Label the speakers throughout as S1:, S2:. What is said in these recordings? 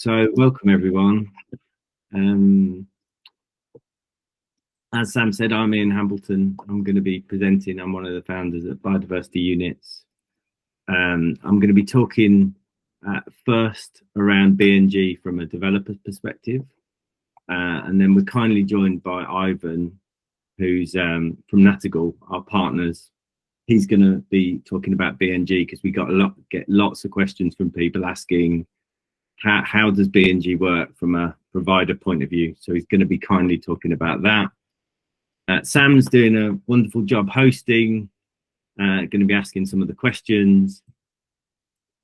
S1: So welcome everyone. Um, as Sam said, I'm Ian Hambleton. I'm going to be presenting. I'm one of the founders at Biodiversity Units. I'm going to be talking first around BNG from a developer's perspective. And then we're kindly joined by Ivan, who's from Nattergal, our partners. He's going to be talking about BNG because we get lots of questions from people asking, how does BNG work from a provider point of view? So he's going to be kindly talking about that. Sam's doing a wonderful job hosting, going to be asking some of the questions.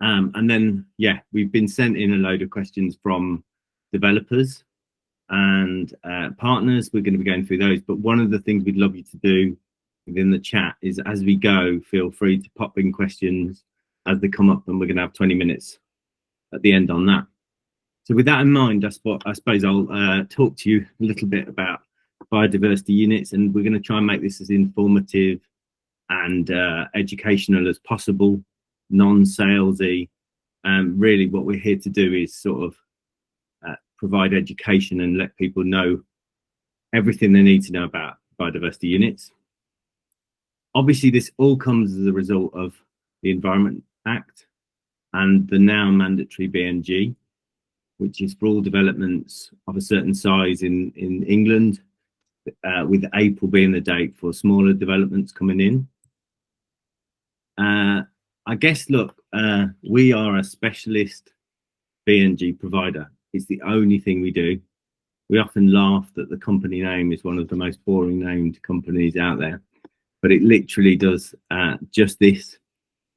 S1: And then, yeah, we've been sent in a load of questions from developers and partners. We're going to be going through those. But one of the things we'd love you to do within the chat is, as we go, feel free to pop in questions as they come up, and we're going to have 20 minutes at the end on that. So with that in mind, I suppose I'll talk to you a little bit about biodiversity units, and we're going to try and make this as informative and educational as possible, non-salesy. Really what we're here to do is sort of provide education and let people know everything they need to know about biodiversity units. Obviously, this all comes as a result of the Environment Act and the now mandatory BNG, which is for all developments of a certain size in England, with April being the date for smaller developments coming in. I guess, look, we are a specialist BNG provider. It's the only thing we do. We often laugh that the company name is one of the most boring named companies out there, but it literally does just this.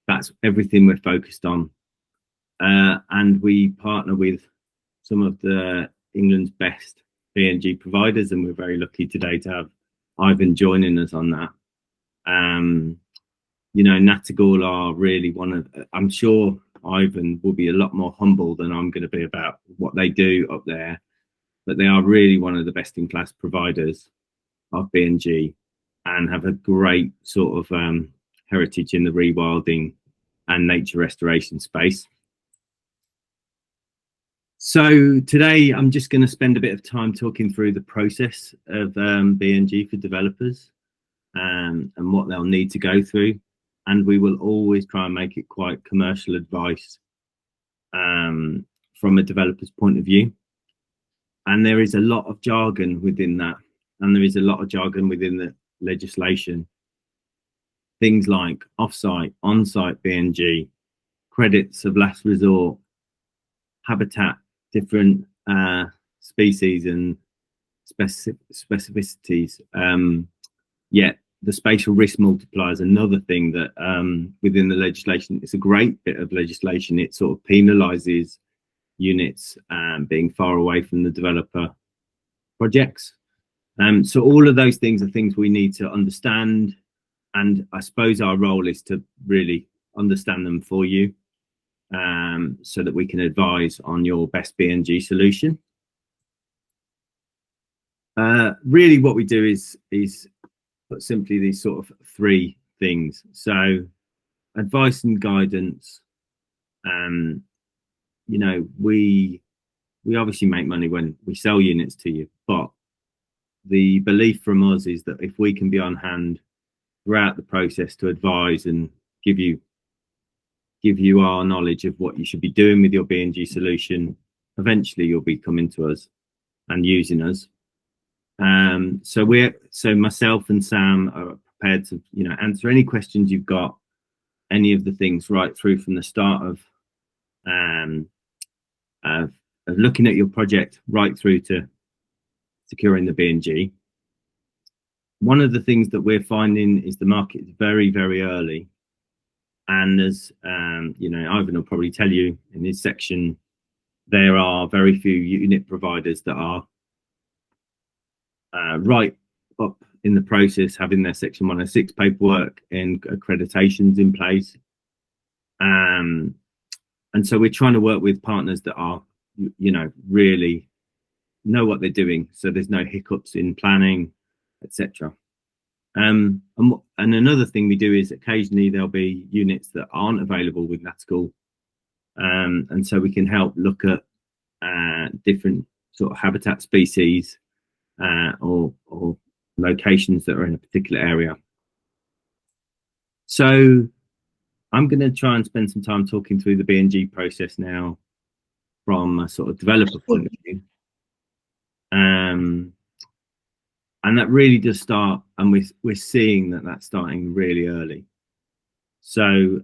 S1: That's everything we're focused on. And we partner with some of England's best BNG providers, and we're very lucky today to have Ivan joining us on that. You know, Nattergal are really one of, I'm sure Ivan will be a lot more humble than I'm going to be about what they do up there, but they are really one of the best in class providers of BNG and have a great sort of heritage in the rewilding and nature restoration space. So today I'm just going to spend a bit of time talking through the process of BNG for developers and what they'll need to go through. And we will always try and make it quite commercial advice from a developer's point of view. And there is a lot of jargon within that. And there is a lot of jargon within the legislation. Things like off-site, on-site BNG, credits of last resort, habitat, different species and specificities. Yet the spatial risk multiplier is another thing that within the legislation, it's a great bit of legislation. It sort of penalizes units being far away from the developer projects. So all of those things are things we need to understand. And I suppose our role is to really understand them for you, so that we can advise on your best BNG solution. Really what we do is put simply these sort of three things. So advice and guidance. You know, we obviously make money when we sell units to you, but the belief from us is that if we can be on hand throughout the process to advise and give you our knowledge of what you should be doing with your BNG solution, eventually you'll be coming to us and using us. So myself and Sam are prepared to, you know, answer any questions you've got, any of the things right through from the start of looking at your project right through to securing the BNG. One of the things that we're finding is the market is very, very early. And as you know, Ivan will probably tell you in his section, there are very few unit providers that are right up in the process, having their Section 106 paperwork and accreditations in place. And so we're trying to work with partners that are, you know, really know what they're doing, so there's no hiccups in planning, etc. And another thing we do is occasionally there'll be units that aren't available with Nattergal, and so we can help look at different sort of habitat species or locations that are in a particular area. So I'm going to try and spend some time talking through the B&G process now from a sort of developer point of view. And that really does start, and we're seeing that that's starting really early. So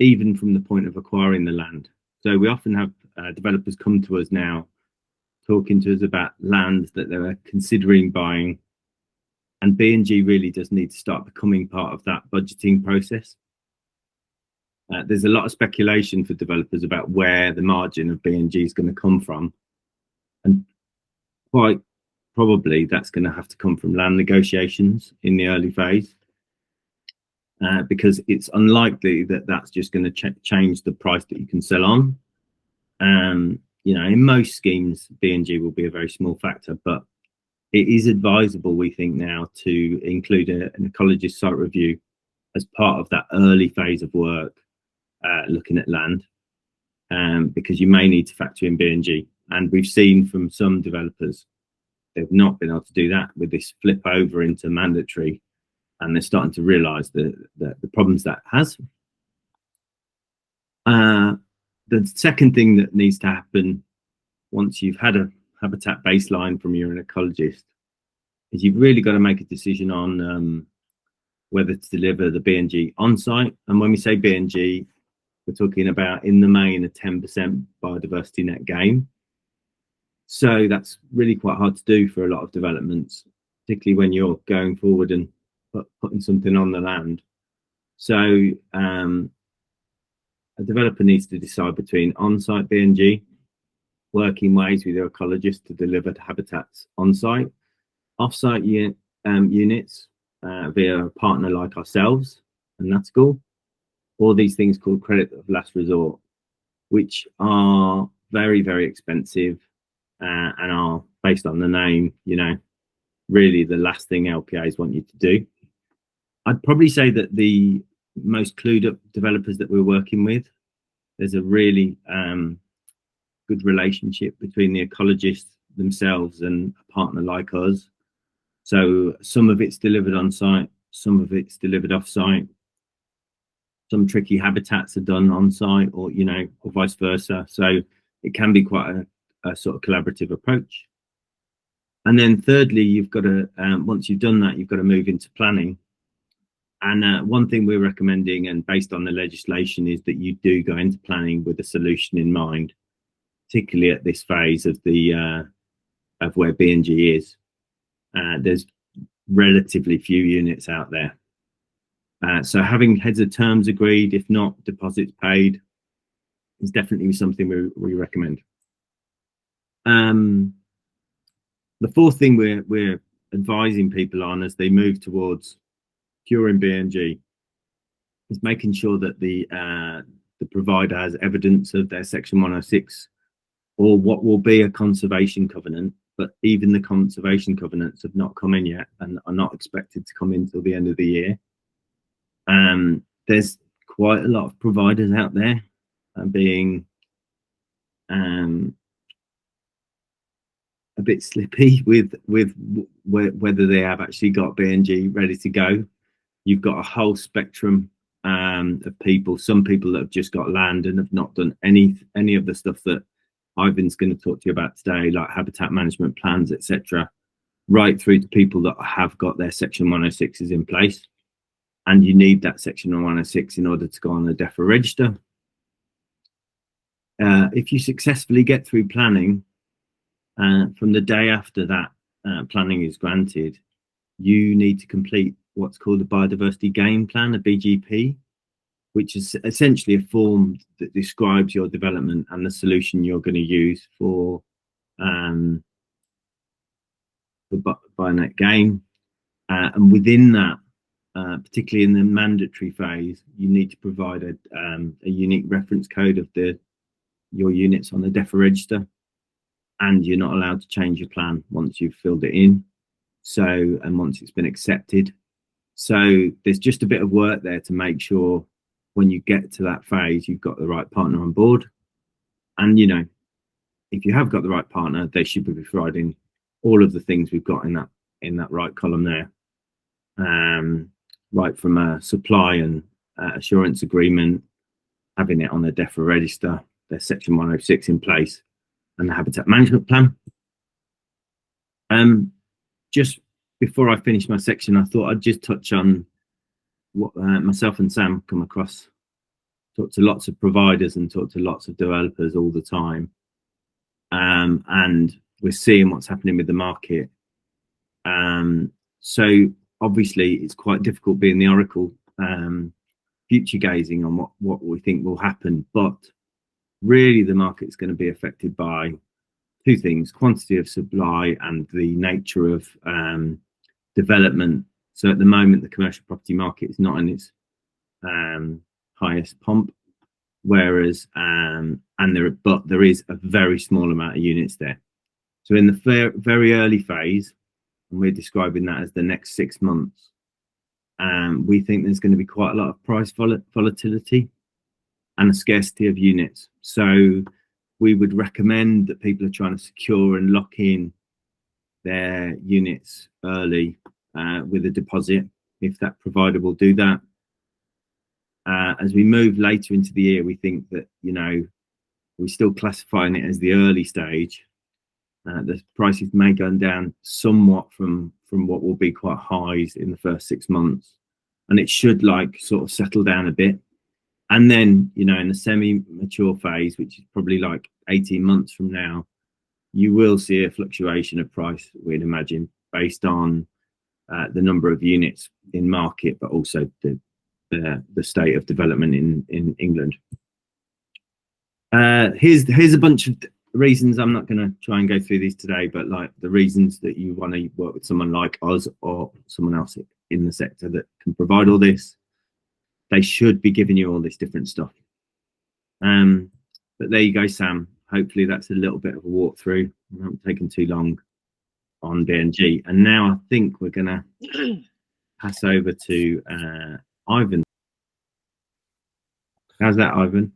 S1: even from the point of acquiring the land. So we often have developers come to us now talking to us about land that they're considering buying. And B&G really does need to start becoming part of that budgeting process. There's a lot of speculation for developers about where the margin of B&G is going to come from. And quite probably that's going to have to come from land negotiations in the early phase. Because it's unlikely that that's just going to change the price that you can sell on. You know, in most schemes, B&G will be a very small factor, but it is advisable, we think now, to include an ecologist site review as part of that early phase of work, looking at land, because you may need to factor in B&G. And we've seen from some developers, they've not been able to do that with this flip over into mandatory. And they're starting to realise the problems that has. The second thing that needs to happen once you've had a habitat baseline from your ecologist is you've really got to make a decision on whether to deliver the B&G on site. And when we say B&G, we're talking about in the main a 10% biodiversity net gain. So that's really quite hard to do for a lot of developments, particularly when you're going forward and putting something on the land. So a developer needs to decide between on-site B&G, working ways with your ecologist to deliver habitats on-site, off-site units via a partner like ourselves and Nattergal, or these things called credit of last resort, which are very, very expensive and are, based on the name, you know, really the last thing LPAs want you to do. I'd probably say that the most clued up developers that we're working with, there's a really good relationship between the ecologists themselves and a partner like us. So some of it's delivered on site, some of it's delivered off site. Some tricky habitats are done on site, or, you know, or vice versa. So it can be quite a sort of collaborative approach. And then thirdly, you've got to, once you've done that, you've got to move into planning. And one thing we're recommending, and based on the legislation, is that you do go into planning with a solution in mind, particularly at this phase of the of where B&G is. There's relatively few units out there. So having heads of terms agreed, if not deposits paid, is definitely something we recommend. The fourth thing we're advising people on as they move towards curing B&G is making sure that the provider has evidence of their Section 106 or what will be a conservation covenant, but even the conservation covenants have not come in yet and are not expected to come in till the end of the year. There's quite a lot of providers out there being a bit slippy with whether they have actually got B&G ready to go. You've got a whole spectrum of people. Some people that have just got land and have not done any of the stuff that Ivan's going to talk to you about today, like habitat management plans, etc., right through to people that have got their Section 106s in place. And you need that Section 106 in order to go on the DEFRA register. If you successfully get through planning, from the day after that planning is granted, you need to complete what's called a biodiversity game plan, a BGP, which is essentially a form that describes your development and the solution you're going to use for bionet game. And within that, particularly in the mandatory phase, you need to provide a unique reference code of your units on the DEFRA register, and you're not allowed to change your plan once you've filled it in. So, and once it's been accepted. So there's just a bit of work there to make sure when you get to that phase, you've got the right partner on board. And, you know, if you have got the right partner, they should be providing all of the things we've got in that right column there. Right from a supply and assurance agreement, having it on their DEFRA register, their Section 106 in place, and the habitat management plan. Just before I finish my section, I thought I'd just touch on what myself and Sam come across. Talk to lots of providers and talk to lots of developers all the time. And we're seeing what's happening with the market. So obviously it's quite difficult being the oracle, future gazing on what we think will happen, but really the market's going to be affected by two things: quantity of supply and the nature of development. So at the moment, the commercial property market is not in its highest pomp, whereas but there is a very small amount of units there. So in the very early phase, and we're describing that as the next 6 months, we think there's going to be quite a lot of price volatility and a scarcity of units. So we would recommend that people are trying to secure and lock in their units early with a deposit, if that provider will do that. As we move later into the year, we think that, you know, we're still classifying it as the early stage. The prices may go down somewhat from what will be quite highs in the first 6 months, and it should like sort of settle down a bit. And then, you know, in the semi-mature phase, which is probably like 18 months from now, you will see a fluctuation of price, we'd imagine, based on the number of units in market, but also the state of development in England. Here's a bunch of reasons. I'm not going to try and go through these today, but like the reasons that you want to work with someone like us or someone else in the sector that can provide all this. They should be giving you all this different stuff. But there you go, Sam. Hopefully that's a little bit of a walkthrough. I haven't taken too long on BNG. And now I think we're going to pass over to Ivan. How's that, Ivan?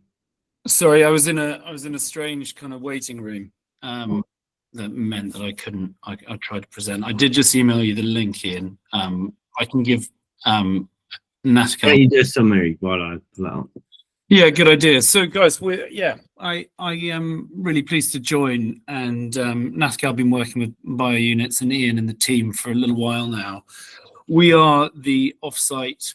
S2: Sorry, I was in a strange kind of waiting room. That meant that I couldn't. I tried to present. I did just email you the link, Ian. I can give Nattergal.
S1: Can you do a summary while I pull that up?
S2: Yeah, good idea. So, guys, I am really pleased to join, and Nattergal been working with BioUnits and Ian and the team for a little while now. We are the off-site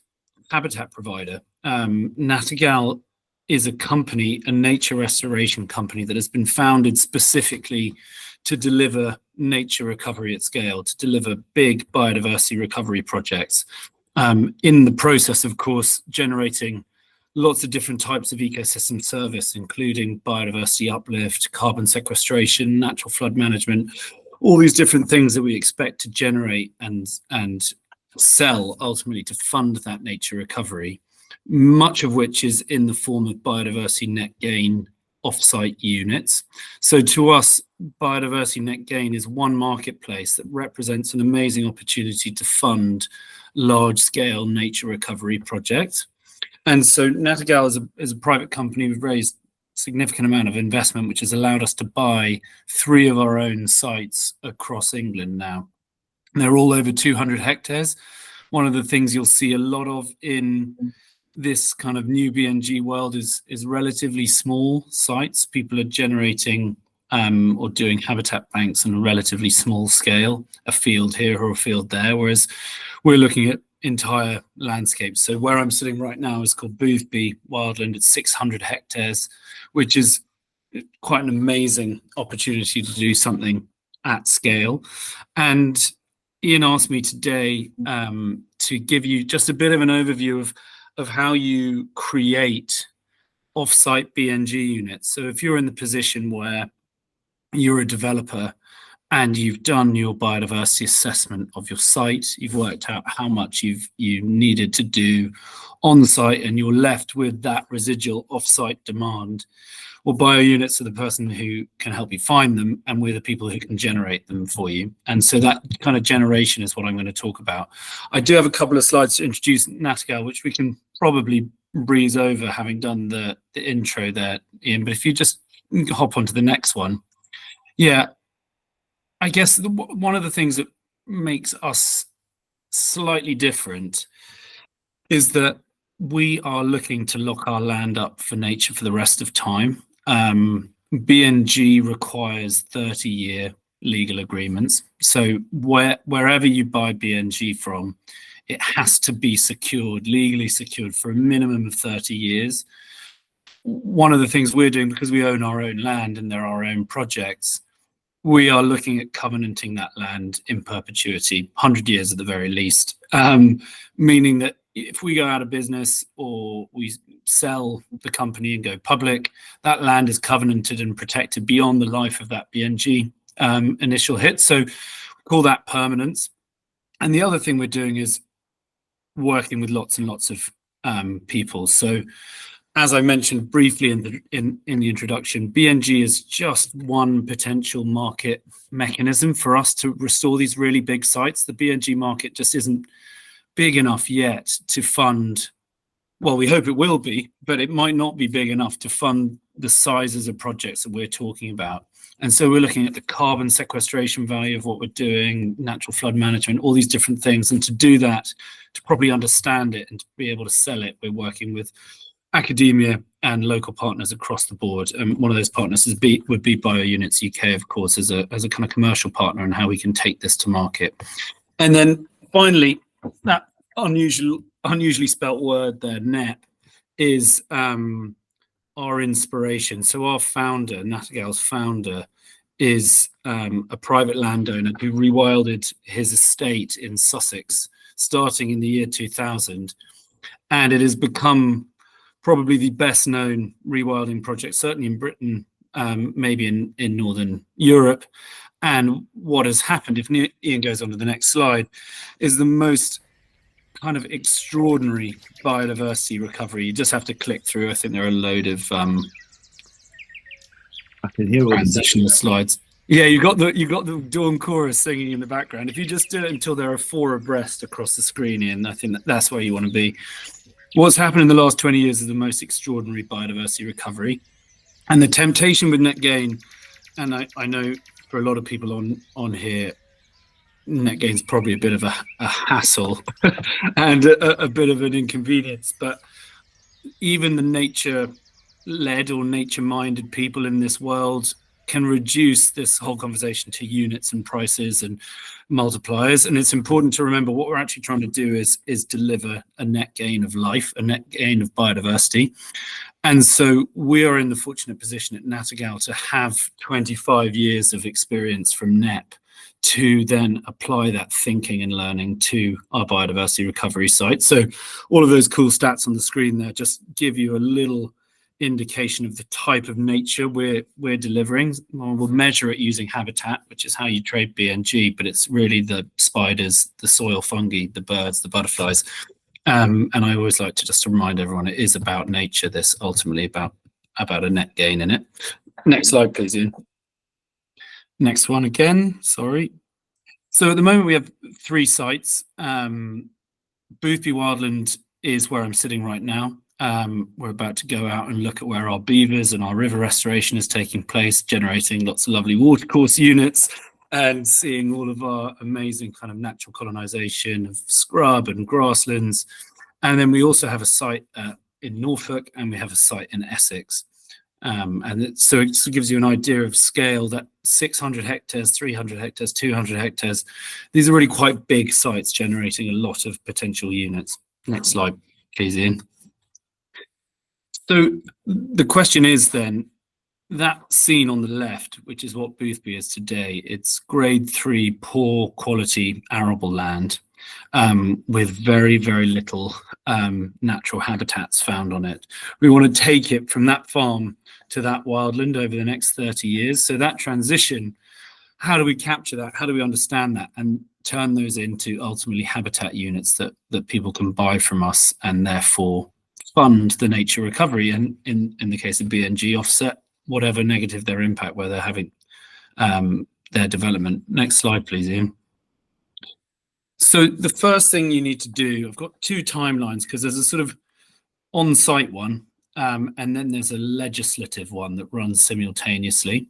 S2: habitat provider. Nattergal is a company, a nature restoration company that has been founded specifically to deliver nature recovery at scale, to deliver big biodiversity recovery projects. In the process, of course, generating lots of different types of ecosystem service, including biodiversity uplift, carbon sequestration, natural flood management, all these different things that we expect to generate and sell ultimately to fund that nature recovery, much of which is in the form of biodiversity net gain off-site units. So to us, biodiversity net gain is one marketplace that represents an amazing opportunity to fund large-scale nature recovery projects. And so Nattergal is a private company. We've raised a significant amount of investment, which has allowed us to buy 3 of our own sites across England now. They're all over 200 hectares. One of the things you'll see a lot of in this kind of new BNG world is relatively small sites. People are generating or doing habitat banks on a relatively small scale, a field here or a field there, whereas we're looking at entire landscapes. So where I'm sitting right now is called Boothby Wildland. It's 600 hectares, which is quite an amazing opportunity to do something at scale. And Ian asked me today to give you just a bit of an overview of how you create off-site BNG units. So if you're in the position where you're a developer and you've done your biodiversity assessment of your site, you've worked out how much you needed to do on the site, and you're left with that residual off-site demand, well, BioUnits are the person who can help you find them, and we're the people who can generate them for you. And so that kind of generation is what I'm going to talk about. I do have a couple of slides to introduce Nattergal, which we can probably breeze over, having done the intro there, Ian. But if you just hop on to the next one. Yeah, I guess one of the things that makes us slightly different is that we are looking to lock our land up for nature for the rest of time. BNG requires 30-year legal agreements. So wherever you buy BNG from, it has to be secured, legally secured for a minimum of 30 years. One of the things we're doing, because we own our own land and there are our own projects, we are looking at covenanting that land in perpetuity, 100 years at the very least, meaning that if we go out of business or we sell the company and go public, that land is covenanted and protected beyond the life of that BNG initial hit. So we call that permanence. And the other thing we're doing is working with lots and lots of people. So as I mentioned briefly in the introduction, BNG is just one potential market mechanism for us to restore these really big sites. The BNG market just isn't big enough yet to fund, well, we hope it will be, but it might not be big enough to fund the sizes of projects that we're talking about. And so we're looking at the carbon sequestration value of what we're doing, natural flood management, all these different things. And to do that, to probably understand it and to be able to sell it, we're working with academia and local partners across the board. And one of those partners would be BioUnits UK, of course, as a kind of commercial partner, and how we can take this to market. And then finally, that unusually spelt word there, NEP, is our inspiration. So our founder, Nattergal's founder, is a private landowner who rewilded his estate in Sussex starting in the year 2000. And it has become probably the best known rewilding project, certainly in Britain, maybe in Northern Europe. And what has happened, if Ian goes on to the next slide, is the most kind of extraordinary biodiversity recovery. You just have to click through. I think there are a load of
S1: I can hear all
S2: transitional slides. Yeah, you got the dawn chorus singing in the background. If you just do it until there are 4 abreast across the screen, Ian, I think that's where you want to be. What's happened in the last 20 years is the most extraordinary biodiversity recovery. And the temptation with net gain, and I know for a lot of people on here, net gain is probably a bit of a hassle and a bit of an inconvenience, but even the nature-led or nature-minded people in this world can reduce this whole conversation to units and prices and multipliers. And it's important to remember what we're actually trying to do is deliver a net gain of life, a net gain of biodiversity. And so we are in the fortunate position at Nattergal to have 25 years of experience from NEP to then apply that thinking and learning to our biodiversity recovery site. So all of those cool stats on the screen there just give you a little indication of the type of nature we're delivering. We'll measure it using habitat, which is how you trade BNG, but it's really the spiders, the soil fungi, the birds, the butterflies. And I always like to just remind everyone it is about nature, this ultimately about a net gain in it. Next slide, please, Ian. Next one again, sorry. So at the moment we have 3 sites. Boothby Wildland is where I'm sitting right now. We're about to go out and look at where our beavers and our river restoration is taking place, generating lots of lovely watercourse units and seeing all of our amazing kind of natural colonization of scrub and grasslands. And then we also have a site in Norfolk and we have a site in Essex. So it gives you an idea of scale, that 600 hectares, 300 hectares, 200 hectares. These are really quite big sites generating a lot of potential units. Next slide, please, Ian. So the question is then, that scene on the left, which is what Boothby is today, it's grade 3 poor quality arable land with very, very little natural habitats found on it. We want to take it from that farm to that wildland over the next 30 years. So that transition, how do we capture that? How do we understand that and turn those into ultimately habitat units that people can buy from us and therefore fund the nature recovery, and in the case of BNG, offset whatever negative their impact where they're having their development. Next slide, please, Ian. So the first thing you need to do, I've got 2 timelines because there's a sort of on-site one and then there's a legislative one that runs simultaneously.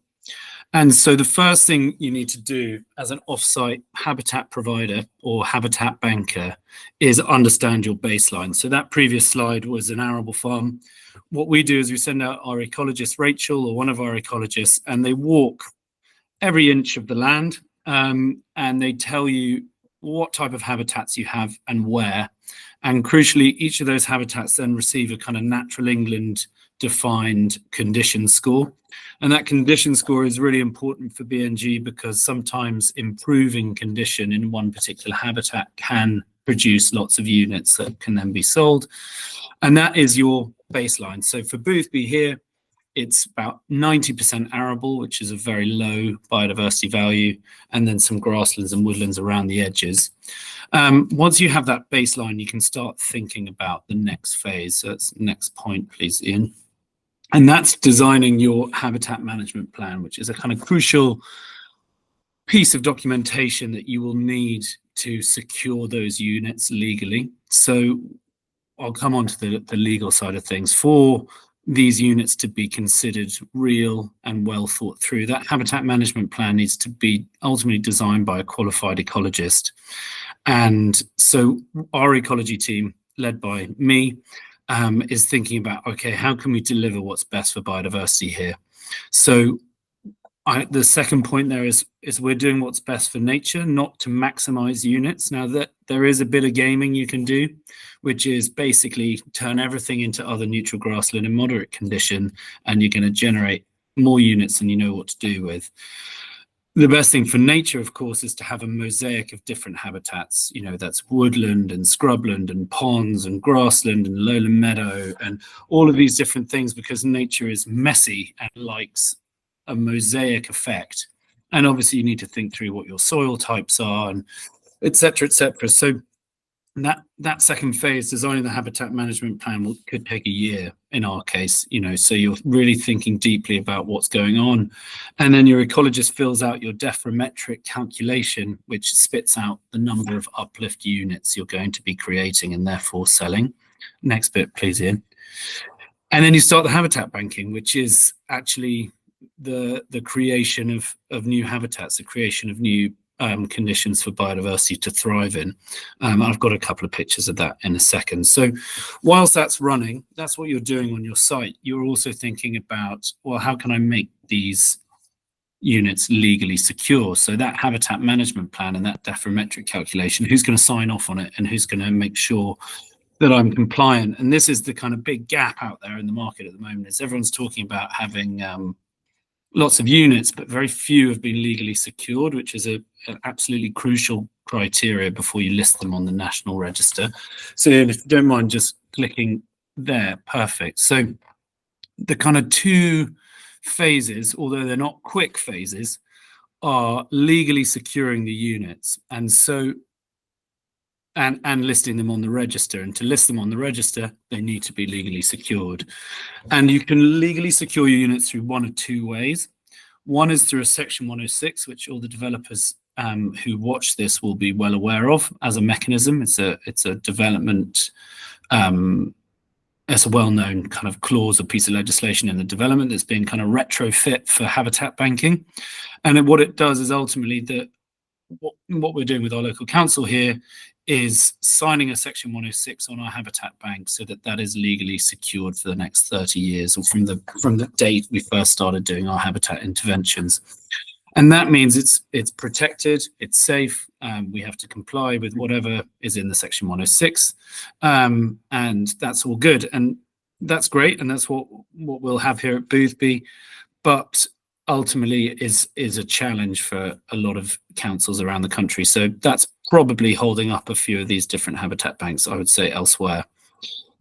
S2: And so the first thing you need to do as an offsite habitat provider or habitat banker is understand your baseline. So that previous slide was an arable farm. What we do is we send out our ecologist, Rachel, or one of our ecologists, and they walk every inch of the land, and they tell you what type of habitats you have and where. And crucially, each of those habitats then receive a kind of Natural England defined condition score. And that condition score is really important for BNG because sometimes improving condition in one particular habitat can produce lots of units that can then be sold. And that is your baseline. So for Boothby here, it's about 90% arable, which is a very low biodiversity value, and then some grasslands and woodlands around the edges. Once you have that baseline, you can start thinking about the next phase. So that's the next point, please, Ian. And that's designing your habitat management plan, which is a kind of crucial piece of documentation that you will need to secure those units legally. So I'll come on to the legal side of things. For these units to be considered real and well thought through, that habitat management plan needs to be ultimately designed by a qualified ecologist. And so our ecology team, led by me, is thinking about, okay, how can we deliver what's best for biodiversity here? So the second point there is we're doing what's best for nature, not to maximize units. Now that there is a bit of gaming you can do, which is basically turn everything into other neutral grassland in moderate condition, and you're going to generate more units than you know what to do with. The best thing for nature, of course, is to have a mosaic of different habitats. You know, that's woodland and scrubland and ponds and grassland and lowland meadow and all of these different things, because nature is messy and likes a mosaic effect. And obviously you need to think through what your soil types are and et cetera, et cetera. So that second phase, designing the habitat management plan, could take a year in our case, you know, so you're really thinking deeply about what's going on. And then your ecologist fills out your dephrometric calculation, which spits out the number of uplift units you're going to be creating and therefore selling. Next bit, please, Ian. And then you start the habitat banking, which is actually the creation of new habitats, the creation of new conditions for biodiversity to thrive in. I've got a couple of pictures of that in a second. So whilst that's running, that's what you're doing on your site. You're also thinking about, well, how can I make these units legally secure? So that habitat management plan and that dephrometric calculation, who's going to sign off on it and who's going to make sure that I'm compliant? And this is the kind of big gap out there in the market at the moment, is everyone's talking about having lots of units, but very few have been legally secured, which is an absolutely crucial criteria before you list them on the National Register. So if you don't mind just clicking there, perfect. So the kind of two phases, although they're not quick phases, are legally securing the units. And so and listing them on the register. And to list them on the register, they need to be legally secured. And you can legally secure your units through one of two ways. One is through a Section 106, which all the developers who watch this will be well aware of as a mechanism. It's a development, it's a well-known kind of clause or piece of legislation in the development that's been kind of retrofit for habitat banking. And what it does is ultimately that what we're doing with our local council here is signing a Section 106 on our habitat bank so that that is legally secured for the next 30 years, or from the date we first started doing our habitat interventions. And that means it's protected, it's safe, we have to comply with whatever is in the Section 106, and that's all good. And that's great, and that's what we'll have here at Boothby. But ultimately is a challenge for a lot of councils around the country. So that's probably holding up a few of these different habitat banks, I would say, elsewhere.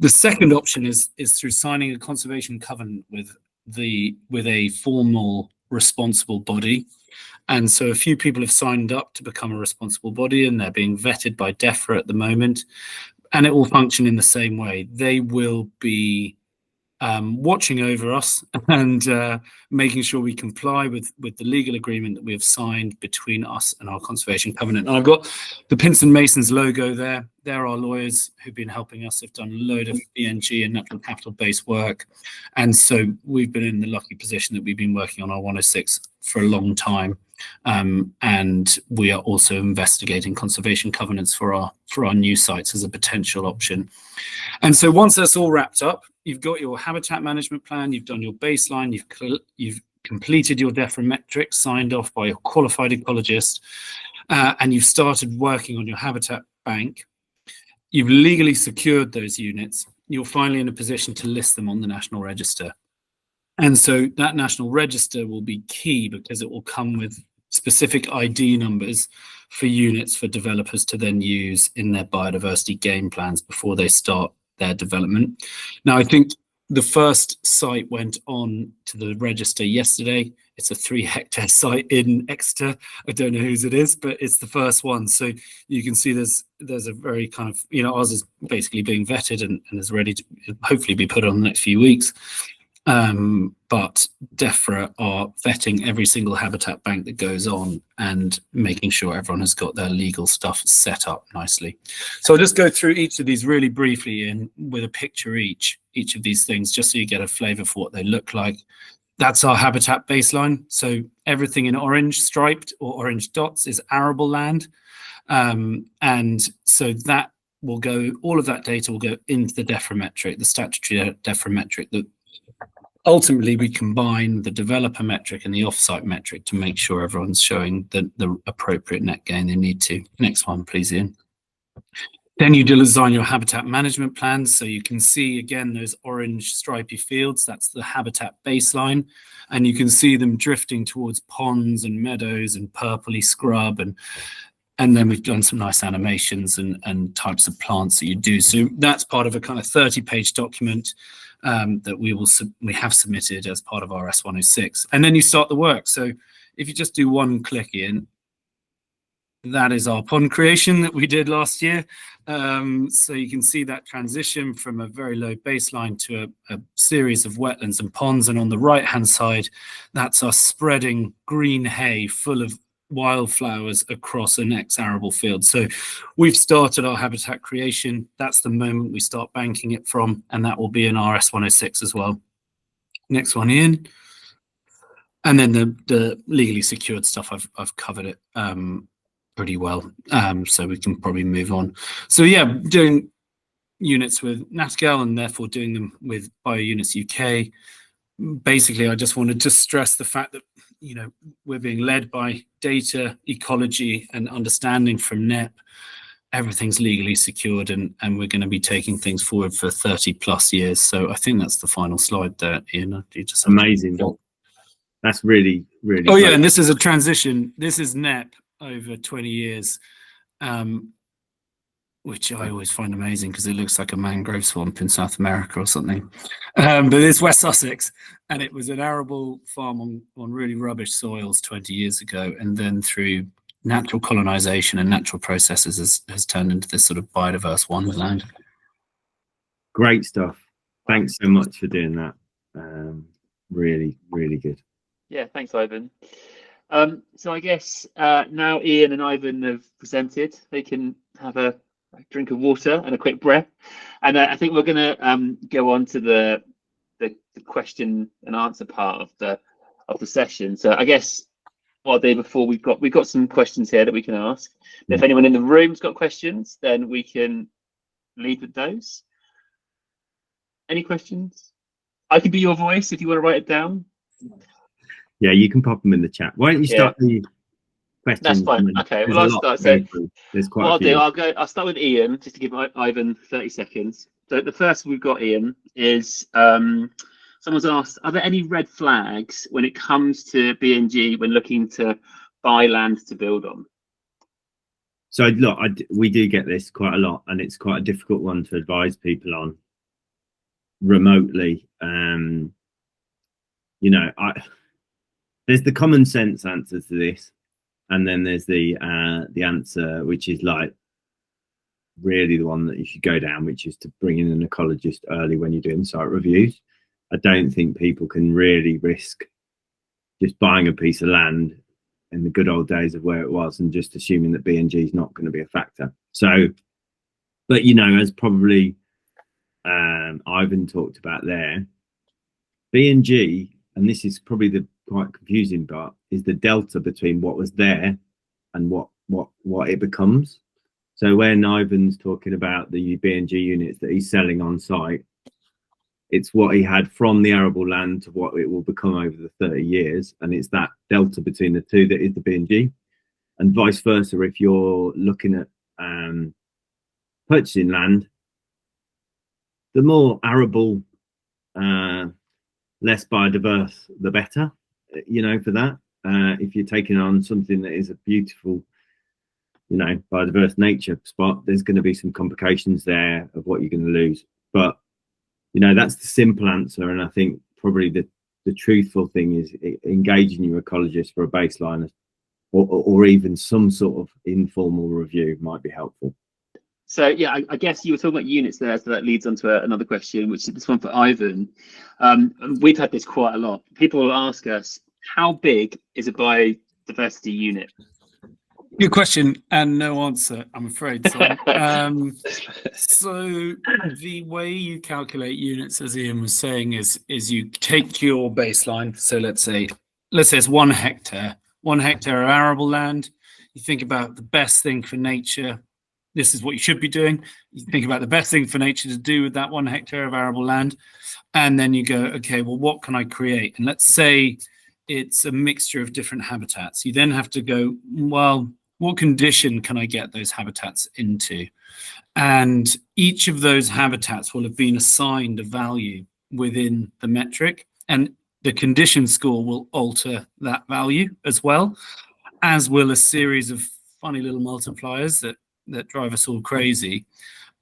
S2: The second option is through signing a conservation covenant with a formal responsible body. And so a few people have signed up to become a responsible body, and they're being vetted by DEFRA at the moment. And it will function in the same way. They will be watching over us and making sure we comply with the legal agreement that we have signed between us and our conservation covenant. And I've got the Pinson Masons logo there. They're our lawyers who've been helping us. They've done a load of BNG and natural capital based work. And so we've been in the lucky position that we've been working on our 106 for a long time. And we are also investigating conservation covenants for our new sites as a potential option. And so once that's all wrapped up, you've got your habitat management plan, you've done your baseline, you've completed your deframetrics signed off by a qualified ecologist, and you've started working on your habitat bank. You've legally secured those units. You're finally in a position to list them on the National Register. And so that National Register will be key because it will come with specific ID numbers for units for developers to then use in their biodiversity game plans before they start their development. Now, I think the first site went on to the register yesterday. It's a 3-hectare site in Exeter. I don't know whose it is, but it's the first one. So you can see there's a very kind of, ours is basically being vetted and is ready to hopefully be put on the next few weeks. But DEFRA are vetting every single habitat bank that goes on and making sure everyone has got their legal stuff set up nicely. So I'll just go through each of these really briefly in with a picture each of these things, just so you get a flavour for what they look like. That's our habitat baseline. So everything in orange striped or orange dots is arable land. And so that will go, all of that data will go into the deframetric, the statutory deframetric that ultimately we combine the developer metric and the offsite metric to make sure everyone's showing the appropriate net gain they need to. Next one, please, Ian. Then you design your habitat management plans. So you can see again those orange stripy fields, that's the habitat baseline. And you can see them drifting towards ponds and meadows and purpley scrub. And then we've done some nice animations and types of plants that you do. So that's part of a kind of 30-page document that we have submitted as part of our S106. And then you start the work. So if you just do one click in, that is our pond creation that we did last year. So you can see that transition from a very low baseline to a series of wetlands and ponds. And on the right-hand side, that's us spreading green hay full of wildflowers across a next arable field. So we've started our habitat creation. That's the moment we start banking it from, and that will be in our S106 as well. Next one, Ian. And then the legally secured stuff, I've covered it pretty well, so we can probably move on. So yeah, doing units with Nattergal and therefore doing them with BioUnits UK. Basically, I just wanted to stress the fact that we're being led by data, ecology, and understanding from NEP. Everything's legally secured, and we're going to be taking things forward for 30+ years. So I think that's the final slide there, Ian. Just
S1: amazing. That's really, really.
S2: Oh, great. Yeah, and this is a transition. This is NEP over 20 years, which I always find amazing because it looks like a mangrove swamp in South America or something. But it's West Sussex, and it was an arable farm on really rubbish soils 20 years ago, and then through natural colonization and natural processes has turned into this sort of biodiverse wonderland.
S1: Great stuff. Thanks so much for doing that. Really, really good.
S3: Yeah, thanks, Ivan. So I guess now Ian and Ivan have presented, they can have a drink of water and a quick breath, and I think we're going to go on to the question and answer part of the session. So I guess what I'll do before we've got some questions here that we can ask. If anyone in the room's got questions, then we can lead with those. Any questions? I could be your voice if you want to write it down.
S1: Yeah, you can pop them in the chat. Why don't you start the questions?
S3: That's fine. Okay, well, I'll start. So
S1: there's quite
S3: what
S1: a few.
S3: I'll start with Ian, just to give Ivan 30 seconds. So the first we've got, Ian, is someone's asked, are there any red flags when it comes to BNG when looking to buy land to build on?
S1: So look, we do get this quite a lot, and it's quite a difficult one to advise people on remotely. There's the common sense answer to this, and then there's the answer which is like really the one that you should go down, which is to bring in an ecologist early when you're doing site reviews. I don't think people can really risk just buying a piece of land in the good old days of where it was and just assuming that B&G is not going to be a factor. So, but you know, as probably Ivan talked about there, B&G, and this is probably the quite confusing part, is the delta between what was there and what it becomes. So when Ivan's talking about the B&G units that he's selling on site, it's what he had from the arable land to what it will become over the 30 years. And it's that delta between the two that is the B&G. And vice versa, if you're looking at purchasing land, the more arable, less biodiverse, the better, you know, for that. If you're taking on something that is a beautiful, you know, biodiverse nature spot, there's going to be some complications there of what you're going to lose. But you know, that's the simple answer. And I think probably the truthful thing is engaging your ecologist for a baseline or even some sort of informal review might be helpful.
S3: So yeah, I guess you were talking about units there, so that leads on to another question, which is this one for Ivan. We've had this quite a lot. People will ask us, how big is a biodiversity unit?
S2: Good question and no answer, I'm afraid. So the way you calculate units, as Ian was saying, is you take your baseline. So let's say it's 1 hectare, 1 hectare of arable land. You think about the best thing for nature. This is what you should be doing. You think about the best thing for nature to do with that 1 hectare of arable land. And then you go, okay, well, what can I create? And let's say it's a mixture of different habitats. You then have to go, well, what condition can I get those habitats into? And each of those habitats will have been assigned a value within the metric, and the condition score will alter that value as well, as will a series of funny little multipliers that drive us all crazy.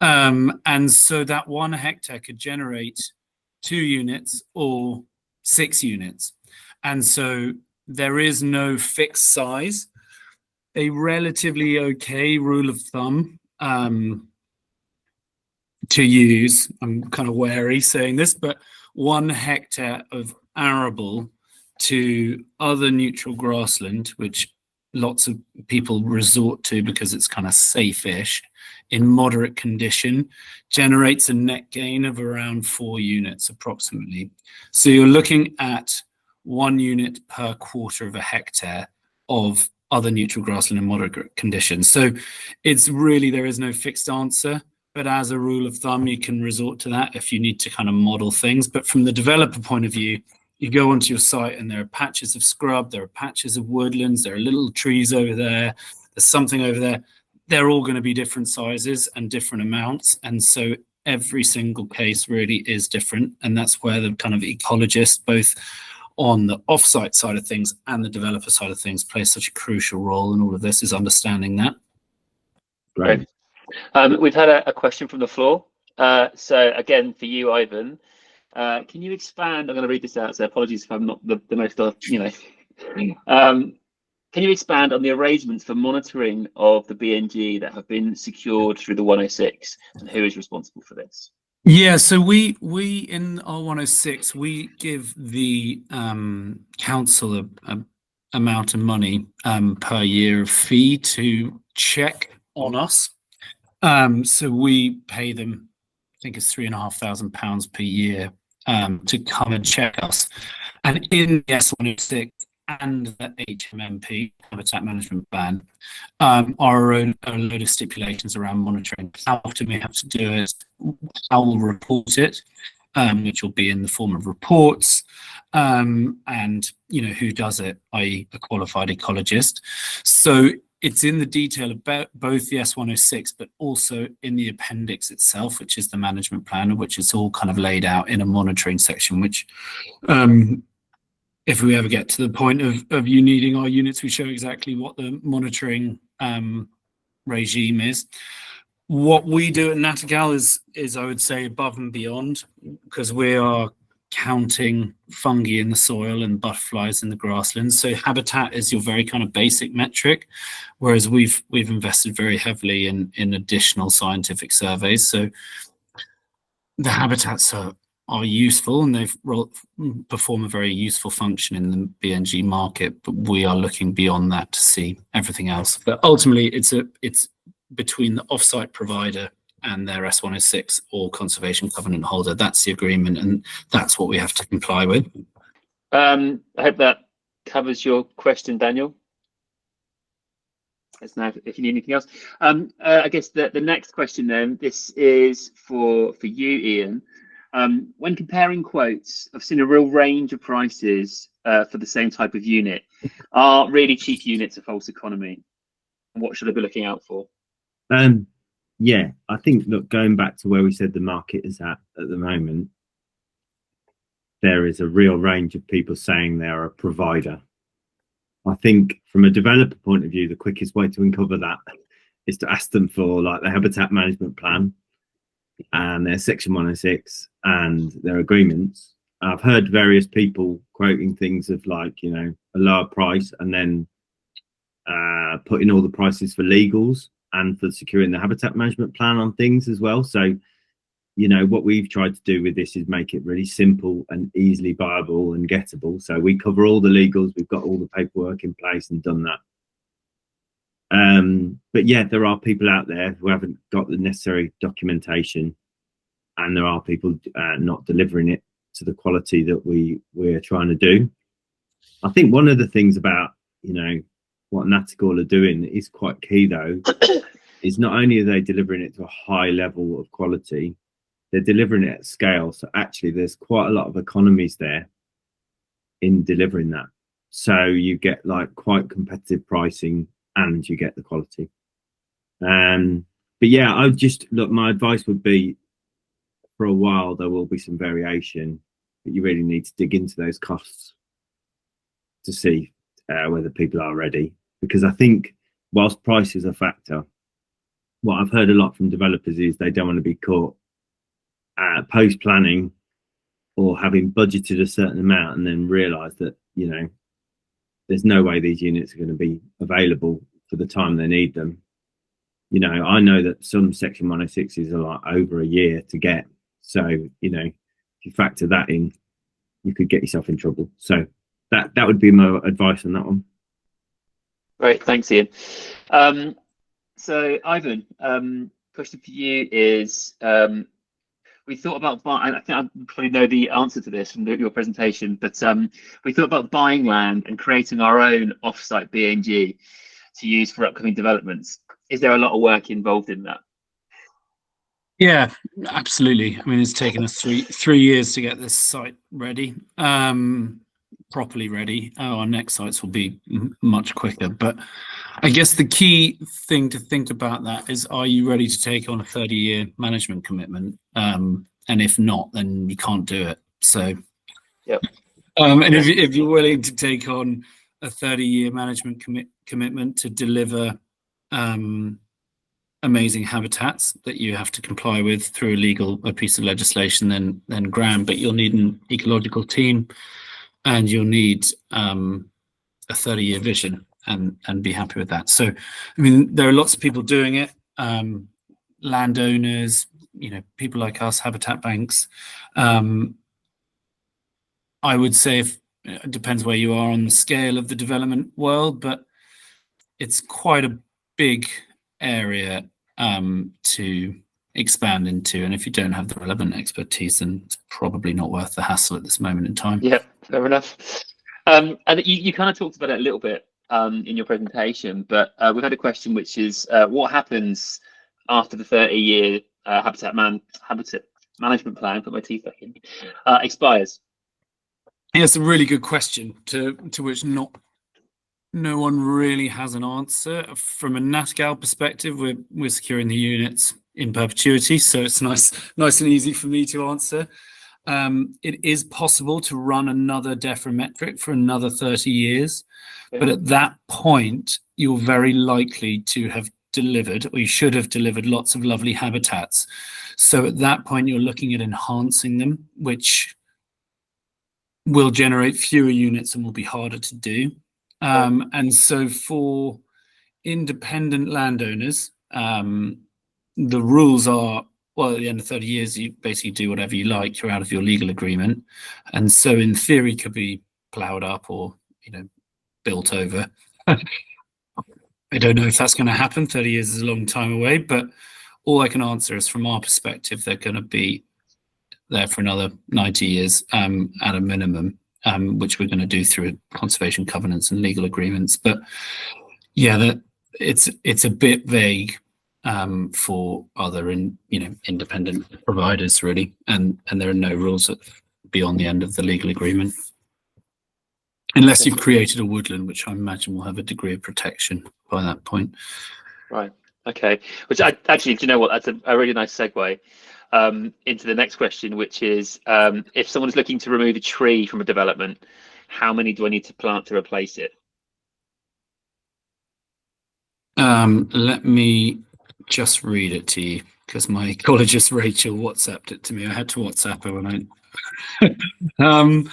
S2: And so that 1 hectare could generate 2 units or 6 units. And so there is no fixed size. A relatively okay rule of thumb to use, I'm kind of wary saying this, but 1 hectare of arable to other neutral grassland, which lots of people resort to because it's kind of safe-ish in moderate condition, generates a net gain of around 4 units approximately. So you're looking at 1 unit per quarter of a hectare of other neutral grassland in moderate conditions. So it's really, there is no fixed answer, but as a rule of thumb, you can resort to that if you need to kind of model things. But from the developer point of view, you go onto your site and there are patches of scrub, there are patches of woodlands, there are little trees over there, there's something over there. They're all going to be different sizes and different amounts. And so every single case really is different. And that's where the kind of ecologist, both on the offsite side of things and the developer side of things, plays such a crucial role in all of this, is understanding that.
S3: Great. We've had a question from the floor. So again, for you, Ivan, can you expand? I'm going to read this out, so apologies if I'm not the most, you know. Can you expand on the arrangements for monitoring of the B&G that have been secured through the 106, and who is responsible for this?
S2: Yeah, so we in our 106, we give the council a amount of money per year fee to check on us. So we pay them, I think it's £3,500 per year to come and check us. And in the S106 and the HMMP, Habitat Management Plan, are a load of stipulations around monitoring. How often we have to do it, how we'll report it, which will be in the form of reports, and you know who does it, i.e. a qualified ecologist. So it's in the detail about both the S106, but also in the appendix itself, which is the management plan, which is all kind of laid out in a monitoring section, which if we ever get to the point of you needing our units, we show exactly what the monitoring regime is. What we do at Nattergal is I would say above and beyond, because we are counting fungi in the soil and butterflies in the grasslands. So habitat is your very kind of basic metric, whereas we've invested very heavily in additional scientific surveys. So the habitats are are useful, and perform a very useful function in the BNG market, but we are looking beyond that to see everything else. But ultimately, it's between the offsite provider and their S106 or conservation covenant holder. That's the agreement, and that's what we have to comply with.
S3: I hope that covers your question, Daniel. Let's know if you need anything else. I guess the next question then, this is for you, Ian. When comparing quotes, I've seen a real range of prices for the same type of unit. Are really cheap units a false economy? And what should I be looking out for?
S1: Yeah, I think, look, going back to where we said the market is at the moment, there is a real range of people saying they're a provider. I think from a developer point of view, the quickest way to uncover that is to ask them for like the habitat management plan and their section 106 and their agreements. I've heard various people quoting things of like, you know, a lower price and then putting all the prices for legals and for securing the habitat management plan on things as well. So, you know, what we've tried to do with this is make it really simple and easily buyable and gettable. So we cover all the legals, we've got all the paperwork in place and done that. But yeah, there are people out there who haven't got the necessary documentation, and there are people not delivering it to the quality that we're trying to do. I think one of the things about, you know, what Nattergal are doing is quite key though, is not only are they delivering it to a high level of quality, they're delivering it at scale. So actually there's quite a lot of economies there in delivering that. So you get like quite competitive pricing and you get the quality. But yeah, I just, look, my advice would be, for a while there will be some variation, but you really need to dig into those costs to see whether people are ready. Because I think whilst price is a factor, what I've heard a lot from developers is they don't want to be caught post planning or having budgeted a certain amount and then realize that, you know, there's no way these units are going to be available for the time they need them. You know, I know that some section 106s are like over a year to get. So, you know, if you factor that in, you could get yourself in trouble. So that would be my advice on that one.
S3: Great, thanks, Ian. So Ivan, question for you is, we thought about buying, I think I probably know the answer to this from your presentation, but we thought about buying land and creating our own offsite BNG to use for upcoming developments. Is there a lot of work involved in that? Yeah,
S2: absolutely. I mean, it's taken us three years to get this site ready, properly ready. Our next sites will be much quicker. But I guess the key thing to think about that is, are you ready to take on a 30-year management commitment? And if not, then you can't do it. So,
S3: yep.
S2: And if you're willing to take on a 30-year management commitment to deliver amazing habitats that you have to comply with through a piece of legislation, then grand. But you'll need an ecological team, and you'll need a 30-year vision, and be happy with that. So, I mean, there are lots of people doing it. Landowners, you know, people like us, habitat banks. I would say it depends where you are on the scale of the development world, but it's quite a big area to expand into, and if you don't have the relevant expertise, then it's probably not worth the hassle at this moment in time.
S3: Yeah, fair enough. And you kind of talked about it a little bit in your presentation, but we've had a question which is, what happens after the 30-year habitat management plan, put my teeth back in, expires?
S2: Yeah, it's a really good question to which no one really has an answer. From a Nattergal perspective, we're securing the units in perpetuity, so it's nice and easy for me to answer. It is possible to run another DEFRA metric for another 30 years, but at that point, you're very likely to have delivered, or you should have delivered, lots of lovely habitats. So at that point, you're looking at enhancing them, which will generate fewer units and will be harder to do. And so for independent landowners, the rules are well, at the end of 30 years, you basically do whatever you like. You're out of your legal agreement, and so in theory, could be ploughed up or built over. I don't know if that's going to happen. 30 years is a long time away, but all I can answer is from our perspective, they're going to be there for another 90 years at a minimum, which we're going to do through conservation covenants and legal agreements. But yeah, it's a bit vague for other independent providers, really, and there are no rules beyond the end of the legal agreement. Unless you've created a woodland, which I imagine will have a degree of protection by that point.
S3: Right. Okay. Which actually, do you know what? That's a really nice segue into the next question, which is if someone's looking to remove a tree from a development, how many do I need to plant to replace it?
S2: Let me just read it to you, because my ecologist Rachel WhatsApped it to me. I had to WhatsApp her when I.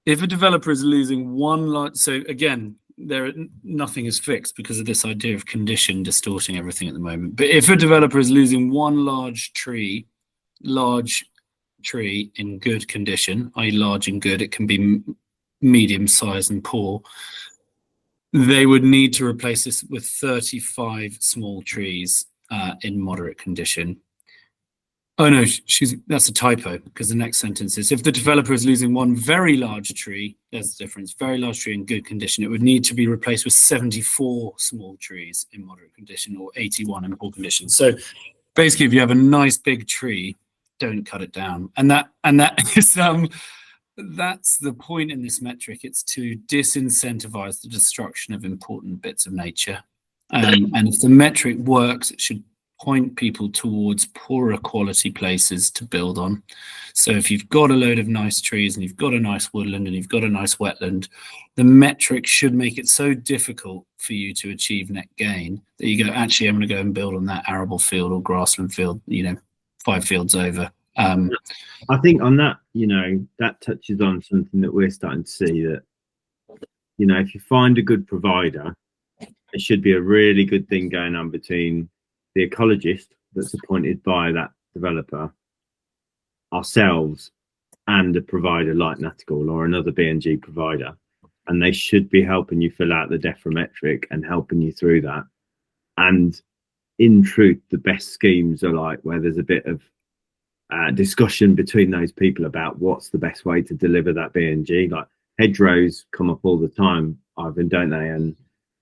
S2: If a developer is losing one lot, so again, nothing is fixed because of this idea of condition distorting everything at the moment. But if a developer is losing one large tree in good condition, i.e. large and good, it can be medium size and poor, they would need to replace this with 35 small trees in moderate condition. Oh no, that's a typo, because the next sentence is, if the developer is losing one very large tree, there's the difference, very large tree in good condition, it would need to be replaced with 74 small trees in moderate condition or 81 in poor condition. So basically, if you have a nice big tree, don't cut it down. And that is that's the point in this metric. It's to disincentivize the destruction of important bits of nature. And if the metric works, it should point people towards poorer quality places to build on. So if you've got a load of nice trees and you've got a nice woodland and you've got a nice wetland, the metric should make it so difficult for you to achieve net gain that you go, actually, I'm going to go and build on that arable field or grassland field, 5 fields over.
S1: I think on that, that touches on something that we're starting to see, that, if you find a good provider, it should be a really good thing going on between the ecologist that's appointed by that developer, ourselves, and a provider like Nattergal or another B&G provider. And they should be helping you fill out the DEFRA and helping you through that. And in truth, the best schemes are like where there's a bit of discussion between those people about what's the best way to deliver that B&G. Like hedgerows come up all the time, Ivan, don't they? And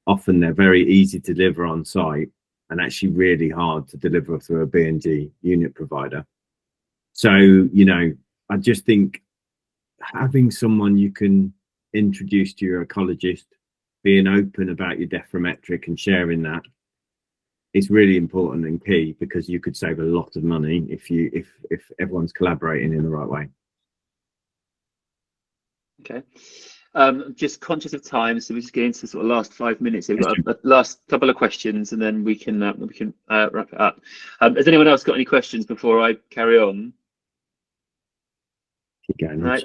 S1: often they're very easy to deliver on site and actually really hard to deliver through a B&G unit provider. So, I just think having someone you can introduce to your ecologist, being open about your DEFRA and sharing that is really important and key, because you could save a lot of money if everyone's collaborating in the right way.
S3: Okay. I'm just conscious of time, so we're just getting into the sort of last 5 minutes. We've got a last couple of questions, and then we can wrap it up. Has anyone else got any questions before I carry on?
S1: Keep going.
S3: Right.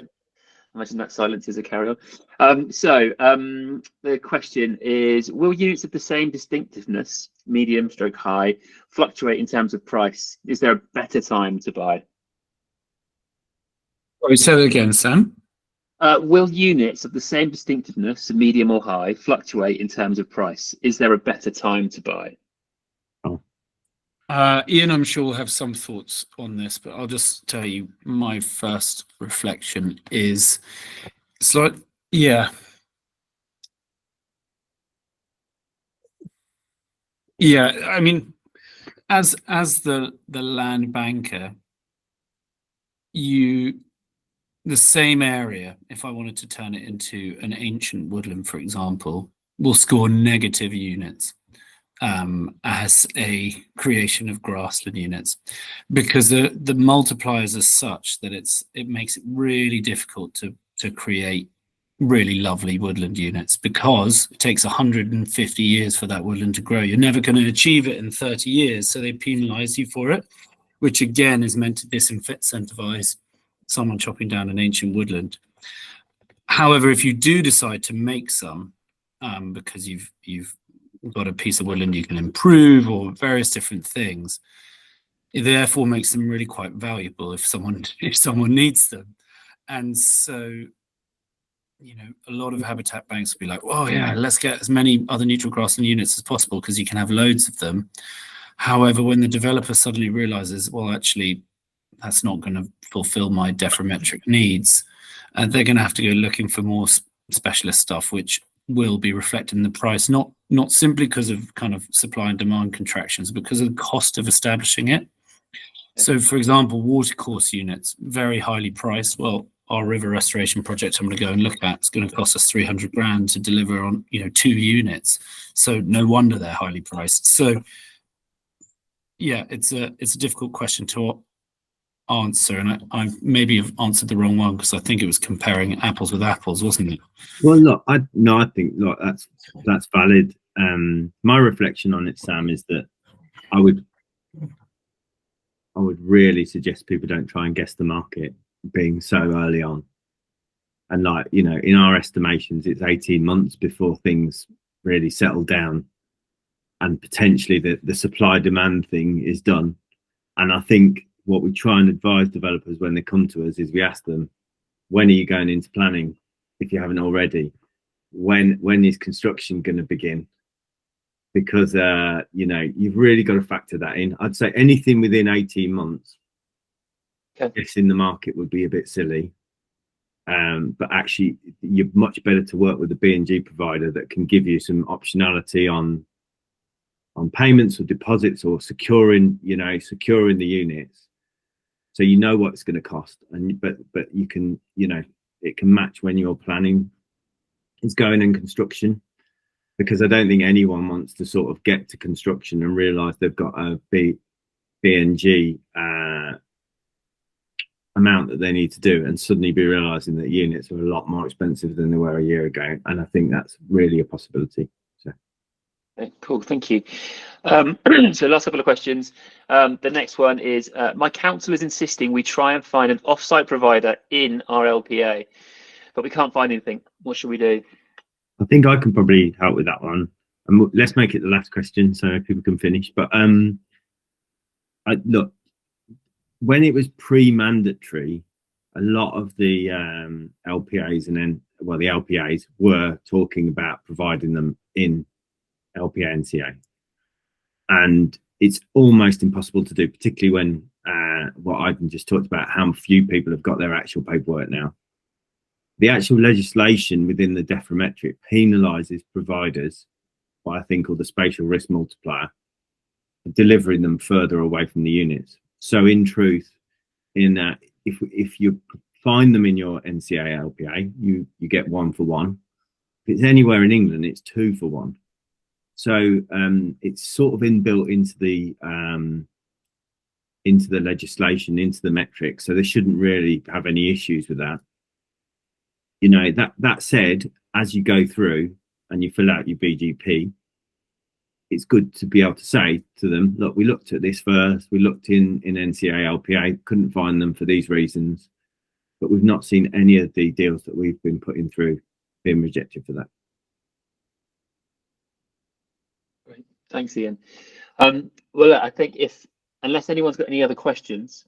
S3: Imagine that silence is a carry on. So the question is, will units of the same distinctiveness, medium stroke high, fluctuate in terms of price? Is there a better time to buy?
S2: Sorry, say that again, Sam.
S3: Will units of the same distinctiveness, medium or high, fluctuate in terms of price? Is there a better time to buy?
S2: Ian, I'm sure will have some thoughts on this, but I'll just tell you my first reflection is it's like, yeah, I mean, as the land banker, the same area, if I wanted to turn it into an ancient woodland, for example, will score negative units as a creation of grassland units, because the multipliers are such that it makes it really difficult to create really lovely woodland units, because it takes 150 years for that woodland to grow. You're never going to achieve it in 30 years, so they penalize you for it, which again is meant to disincentivize someone chopping down an ancient woodland. However, if you do decide to make some, because you've got a piece of woodland you can improve or various different things, therefore makes them really quite valuable if someone needs them. And so, you know, a lot of habitat banks will be like, oh yeah, let's get as many other neutral grassland units as possible because you can have loads of them. However, when the developer suddenly realizes, well, actually, that's not going to fulfill my deframetric needs, they're going to have to go looking for more specialist stuff, which will be reflected in the price, not simply because of kind of supply and demand contractions, because of the cost of establishing it. So, for example, watercourse units, very highly priced. Well, our river restoration project I'm going to go and look at, it's going to cost us 300 grand to deliver on, you know, 2 units. So no wonder they're highly priced. So yeah, it's a difficult question to answer, and I maybe have answered the wrong one because I think it was comparing apples with apples, wasn't it?
S1: Well, look, I think look, that's valid. My reflection on it, Sam, is that I would really suggest people don't try and guess the market being so early on. And like, you know, in our estimations, it's 18 months before things really settle down and potentially the supply demand thing is done. And I think what we try and advise developers when they come to us is we ask them, when are you going into planning? If you haven't already, when is construction going to begin? Because you know, you've really got to factor that in. I'd say anything within 18 months, guessing the market would be a bit silly. But actually, you're much better to work with a B&G provider that can give you some optionality on payments or deposits or securing the units, so you know what it's going to cost, and but you can, you know, it can match when your planning is going in construction. Because I don't think anyone wants to sort of get to construction and realise they've got a B&G amount that they need to do, and suddenly be realising that units are a lot more expensive than they were a year ago. And I think that's really a possibility. So,
S3: okay, cool, thank you. So last couple of questions. The next one is, my council is insisting we try and find an off-site provider in our LPA, but we can't find anything. What should we do?
S1: I think I can probably help with that one. And let's make it the last question so people can finish. But look, when it was pre-mandatory, a lot of the LPAs and then, well, the LPAs were talking about providing them in LPA NCA. And it's almost impossible to do, particularly when what I've just talked about, how few people have got their actual paperwork now. The actual legislation within the deframetric penalises providers by a thing called the spatial risk multiplier, delivering them further away from the units. So in truth, in that, if you find them in your NCA LPA, you get 1 for 1. If it's anywhere in England, it's 2 for 1. So it's sort of inbuilt into the legislation, into the metrics. So they shouldn't really have any issues with that. You know, that said, as you go through and you fill out your BGP, it's good to be able to say to them, look, we looked at this first, we looked in NCA LPA, couldn't find them for these reasons, but we've not seen any of the deals that we've been putting through being rejected for that.
S3: Great, thanks, Ian. Well, I think unless anyone's got any other questions,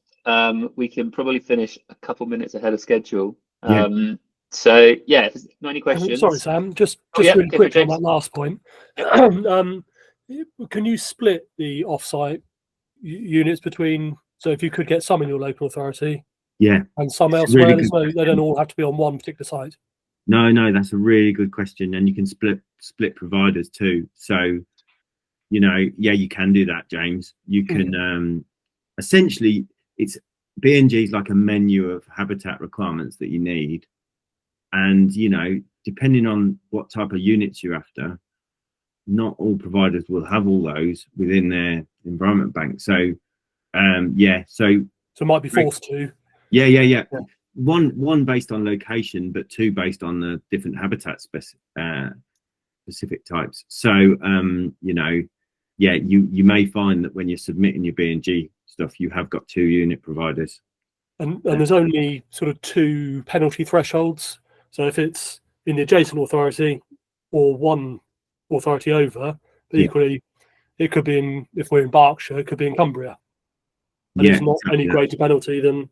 S3: we can probably finish a couple minutes ahead of schedule.
S1: Yeah.
S3: So yeah, if there's not any questions.
S4: Sorry, Sam, just really quick on that last point. Can you split the off-site units between, so if you could get some in your local authority,
S1: yeah,
S4: and some elsewhere, so they don't all have to be on one particular site?
S1: No, that's a really good question, and you can split providers too. So, you know, yeah, you can do that, James. You can essentially, it's B&G is like a menu of habitat requirements that you need. And, you know, depending on what type of units you're after, not all providers will have all those within their environment bank. So, yeah, so
S4: might be forced to.
S1: Yeah. One based on location, but 2 based on the different habitat specific types. So, you know, yeah, you may find that when you're submitting your B&G stuff, you have got 2 unit providers.
S4: And there's only sort of 2 penalty thresholds. So if it's in the adjacent authority or one authority over, but equally it could be if we're in Berkshire, it could be in Cumbria. and
S1: Yeah,
S4: it's not
S1: exactly
S4: any
S1: that.
S4: greater penalty than.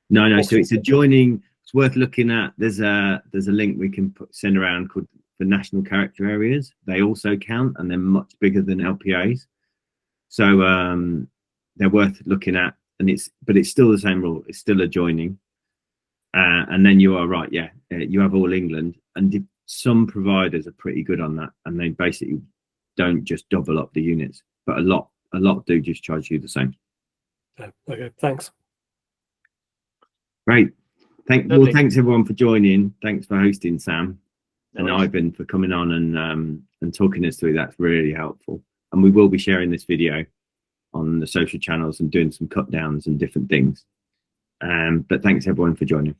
S1: No. So it's adjoining. It's worth looking at. There's a link we can send around called the national character areas. They also count, and they're much bigger than LPAs. So they're worth looking at, and it's still the same rule. It's still adjoining, and then you are right. Yeah, you have all England, and some providers are pretty good on that, and they basically don't just double up the units, but a lot do just charge you the same.
S4: Okay, thanks.
S1: Great.
S3: Lovely.
S1: Thanks everyone for joining. Thanks for hosting, Sam and
S3: No worries.
S1: Ivan, for coming on and talking us through. That's really helpful. And we will be sharing this video on the social channels and doing some cut downs and different things. But thanks everyone for joining.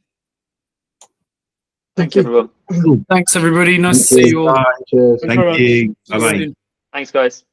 S3: Thanks, everyone.
S1: Cool.
S2: Thanks, everybody. Nice to see you all.
S1: Bye.
S5: Cheers.
S1: Thank you.
S2: See you
S1: Bye bye.
S2: soon.
S3: Thanks, guys.